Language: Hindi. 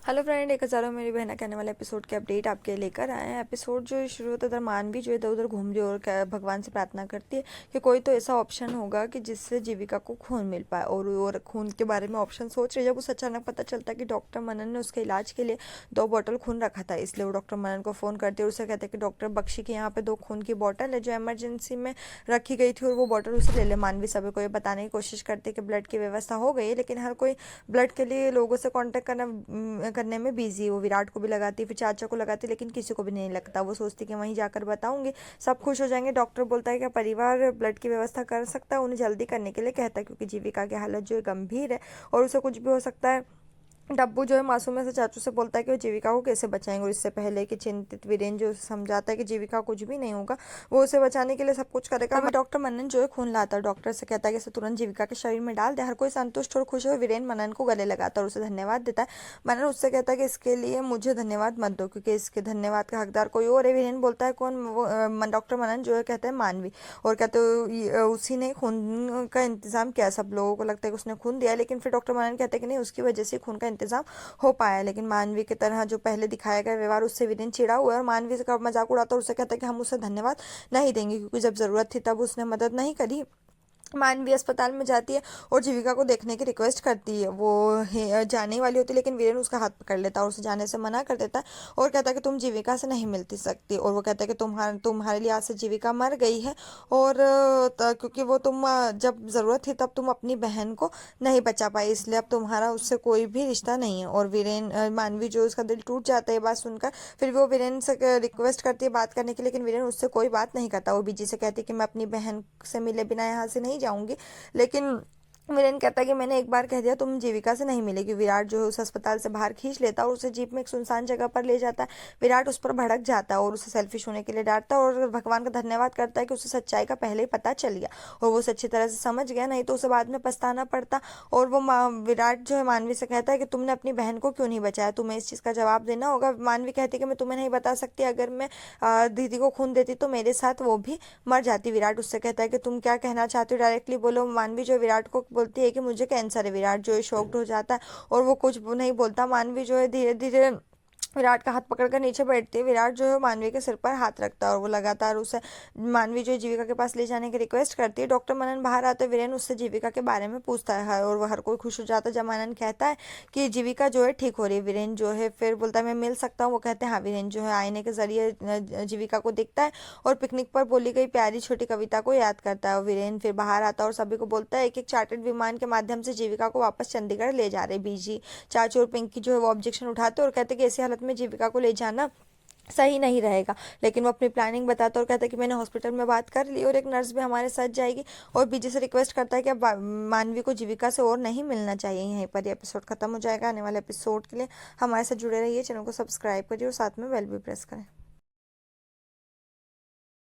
हेलो फ्रेंड, एक हज़ारों मेरी बहना कहने वाले एपिसोड के अपडेट आपके लेकर आए हैं। एपिसोड जो शुरू होता है मानवी जो इधर उधर घूम रही है और भगवान से प्रार्थना करती है कि कोई तो ऐसा ऑप्शन होगा कि जिससे जीविका को खून मिल पाए। और खून के बारे में ऑप्शन सोच रही है जब उसे अचानक पता चलता है कि डॉक्टर मनन ने उसके इलाज के लिए 2 बॉटल खून रखा था। इसलिए वो डॉक्टर मनन को फ़ोन करती है और उसे कहते हैं कि डॉक्टर बख्शी के यहाँ पे 2 खून की बॉटल है जो इमरजेंसी में रखी गई थी और वो बॉटल उसे ले ले। मानवी सभी को ये बताने की कोशिश करती है कि ब्लड की व्यवस्था हो गई है, लेकिन हर कोई ब्लड के लिए लोगों से कांटेक्ट करने में बिजी है। वो विराट को भी लगाती, फिर चाचा को लगाती, लेकिन किसी को भी नहीं लगता। वो सोचती कि वहीं जाकर बताऊंगी, सब खुश हो जाएंगे। डॉक्टर बोलता है कि परिवार ब्लड की व्यवस्था कर सकता है, उन्हें जल्दी करने के लिए कहता है क्योंकि जीविका की हालत जो है गंभीर है और उसे कुछ भी हो सकता है। डब्बू जो है मासूम से चाचू से बोलता है कि वो जीविका को कैसे बचाएंगे, और इससे पहले कि चिंतित वीरेन जो समझाता है कि जीविका कुछ भी नहीं होगा, वो उसे बचाने के लिए सब कुछ करेगा। तभी डॉक्टर मनन जो है खून लाता है, डॉक्टर से कहता है कि इसे तुरंत जीविका के शरीर में डाल दे। हर कोई संतुष्ट और खुश हो वीरेन मनन को गले लगाता है और उसे धन्यवाद देता है। मनन उससे कहता है कि इसके लिए मुझे धन्यवाद मत दो क्योंकि इसके धन्यवाद का हकदार कोई और है। वीरेन बोलता है कौन? डॉक्टर मनन जो है कहते हैं मानवी, और कहते उसी ने खून का इंतजाम किया। सब लोगों को लगता है कि उसने खून दिया, लेकिन फिर डॉक्टर मनन कहते हैं कि नहीं, उसकी वजह से खून का इंतजाम हो पाया। लेकिन मानवी की तरह जो पहले दिखाया गया व्यवहार, उससे वीरेन चिढ़ा हुआ है और मानवी का मजाक उड़ाता है और उससे कहता है कि हम उसे धन्यवाद नहीं देंगे क्योंकि जब जरूरत थी तब उसने मदद नहीं करी। मानवी अस्पताल में जाती है और जीविका को देखने की रिक्वेस्ट करती है। वो जाने वाली होती है, लेकिन वीरेन उसका हाथ पकड़ लेता है और उसे जाने से मना कर देता है और कहता है कि तुम जीविका से नहीं मिलती सकती। और वो कहता है कि तुम्हारे लिए आज से जीविका मर गई है, और क्योंकि वो जब ज़रूरत थी तब तुम अपनी बहन को नहीं बचा पाई, इसलिए अब तुम्हारा उससे कोई भी रिश्ता नहीं है। और मानवी जो उसका दिल टूट जाता है ये बात सुनकर। फिर वो वीरेन से रिक्वेस्ट करती है बात करने की, लेकिन वीरेन उससे कोई बात नहीं करता। वो बीजी से कहती है कि मैं अपनी बहन से मिले बिना यहाँ से नहीं जाऊंगी, लेकिन वीरेन कहता है कि मैंने एक बार कह दिया, तुम जीविका से नहीं मिलेगी। विराट जो है उस अस्पताल से बाहर खींच लेता है और उसे जीप में एक सुनसान जगह पर ले जाता है। विराट उस पर भड़क जाता है और उसे सेल्फिश होने के लिए डांटता है और भगवान का धन्यवाद करता है कि उसे सच्चाई का पहले ही पता चल गया और वो सच्ची तरह से समझ गया, नहीं तो उसे बाद में पछताना पड़ता। और वो विराट जो है मानवी से कहता है कि तुमने अपनी बहन को क्यों नहीं बचाया, तुम्हें इस चीज़ का जवाब देना होगा। मानवी कहती है कि मैं तुम्हें नहीं बता सकती, अगर मैं दीदी को खून देती तो मेरे साथ वो भी मर जाती। विराट उससे कहता है कि तुम क्या कहना चाहते हो, डायरेक्टली बोलो। मानवी जो विराट को बोलती है कि मुझे कैंसर है। विराट जो है शॉक्ड हो जाता है और वो कुछ नहीं बोलता। मानवी जो है धीरे धीरे विराट का हाथ पकड़कर नीचे बैठती है। विराट जो है मानवी के सिर पर हाथ रखता है और वो लगातार उसे मानवी जो है जीविका के पास ले जाने की रिक्वेस्ट करती है। डॉक्टर मनन बाहर आते वीरेन उससे जीविका के बारे में पूछता है और वह हर कोई खुश हो जाता है जब मनन कहता है कि जीविका जो है ठीक हो रही है। वीरेन जो है फिर बोलता है मैं मिल सकता हूँ। वो कहते हैं हाँ। वीरेन जो है आईने के जरिए जीविका को दिखता है और पिकनिक पर बोली गई प्यारी छोटी कविता को याद करता है। वीरेन फिर बाहर आता है और सभी को बोलता है एक एक चार्टर्ड विमान के माध्यम से जीविका को वापस चंडीगढ़ ले जा रहे। बीजी, चाचू और पिंकी जो है वो ऑब्जेक्शन उठाते और कहते कि ऐसी हालत में जीविका को ले जाना सही नहीं रहेगा, लेकिन वो अपनी प्लानिंग बताता और कहता है कि मैंने हॉस्पिटल में बात कर ली और एक नर्स भी हमारे साथ जाएगी। और बीजी से रिक्वेस्ट करता है कि अब मानवी को जीविका से और नहीं मिलना चाहिए। यहीं पर ये एपिसोड खत्म हो जाएगा। आने वाले एपिसोड के लिए हमारे साथ जुड़े रहिए, चैनल को सब्सक्राइब करिए और साथ में बेल भी प्रेस करें।